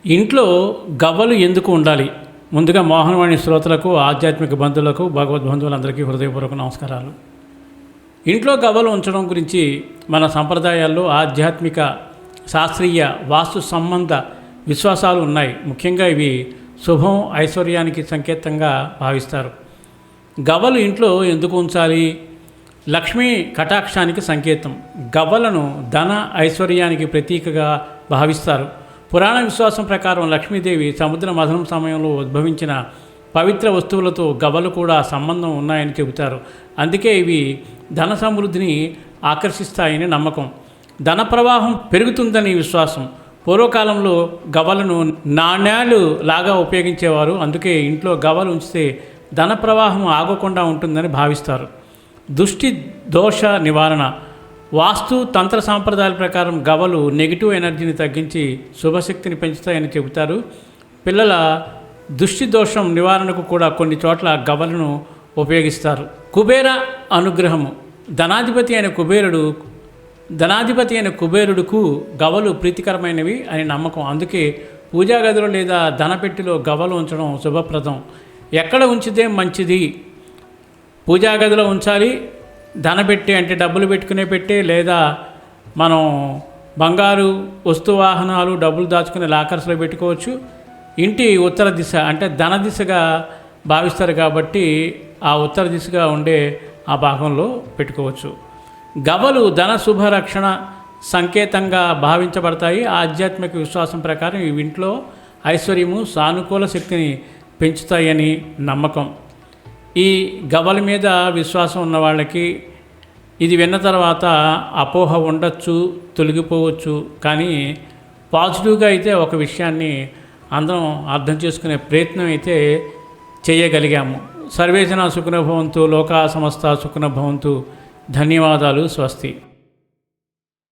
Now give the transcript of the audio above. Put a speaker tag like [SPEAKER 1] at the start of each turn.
[SPEAKER 1] ఇంట్లో గవ్వలు ఎందుకు ఉండాలి? ముందుగా మోహనవాణి శ్రోతలకు, ఆధ్యాత్మిక బంధువులకు, భగవద్బంధువులందరికీ హృదయపూర్వక నమస్కారాలు. ఇంట్లో గవ్వలు ఉంచడం గురించి మన సంప్రదాయాల్లో ఆధ్యాత్మిక, శాస్త్రీయ, వాస్తు సంబంధ విశ్వాసాలు ఉన్నాయి. ముఖ్యంగా ఇవి శుభం, ఐశ్వర్యానికి సంకేతంగా భావిస్తారు. గవ్వలు ఇంట్లో ఎందుకు ఉంచాలి? లక్ష్మీ కటాక్షానికి సంకేతం. గవ్వలను ధన, ఐశ్వర్యానికి ప్రతీకగా భావిస్తారు. పురాణ విశ్వాసం ప్రకారం లక్ష్మీదేవి సముద్ర మథనం సమయంలో ఉద్భవించిన పవిత్ర వస్తువులతో గవ్వలు కూడా సంబంధం ఉన్నాయని చెబుతారు. అందుకే ఇవి ధన సమృద్ధిని ఆకర్షిస్తాయని నమ్మకం. ధన ప్రవాహం పెరుగుతుందని విశ్వాసం. పూర్వకాలంలో గవ్వలను నాణ్యాలు లాగా ఉపయోగించేవారు. అందుకే ఇంట్లో గవ్వలు ఉంచితే ధన ప్రవాహం ఆగకుండా ఉంటుందని భావిస్తారు. దృష్టి దోష నివారణ. వాస్తు తంత్ర సాంప్రదాయాల ప్రకారం గవ్వలు నెగిటివ్ ఎనర్జీని తగ్గించి శుభశక్తిని పెంచుతాయని చెబుతారు. పిల్లల దృష్టి దోషం నివారణకు కూడా కొన్ని చోట్ల గవ్వలను ఉపయోగిస్తారు. కుబేర అనుగ్రహము. ధనాధిపతి అయిన కుబేరుడుకు గవ్వలు ప్రీతికరమైనవి అని నమ్మకం. అందుకే పూజా గదిలో లేదా ధనపెట్టిలో గవ్వలు ఉంచడం శుభప్రదం. ఎక్కడ ఉంచితే మంచిది? పూజా గదిలో ఉంచాలి. ధనపెట్టి అంటే డబ్బులు పెట్టుకునే పెట్టే, లేదా మనం బంగారు వస్తువాహనాలు, డబ్బులు దాచుకునే లాకర్స్లో పెట్టుకోవచ్చు. ఇంటి ఉత్తర దిశ అంటే ధన దిశగా భావిస్తారు కాబట్టి ఆ ఉత్తర దిశగా ఉండే ఆ భాగంలో పెట్టుకోవచ్చు. గవ్వలు ధన శుభరక్షణ సంకేతంగా భావించబడతాయి. ఆధ్యాత్మిక విశ్వాసం ప్రకారం ఈ ఇంట్లో ఐశ్వర్యము, సానుకూల శక్తిని పెంచుతాయని నమ్మకం. ఈ గవ్వల మీద విశ్వాసం ఉన్న వాళ్ళకి ఇది విన్న తర్వాత అపోహ ఉండొచ్చు, తొలగిపోవచ్చు. కానీ పాజిటివ్గా అయితే ఒక విషయాన్ని అందరం అర్థం చేసుకునే ప్రయత్నం అయితే చేయగలిగాము. సర్వేజన సుఖినో భవంతు, లోకా సమస్త సుఖినో భవంతు. ధన్యవాదాలు. స్వస్తి.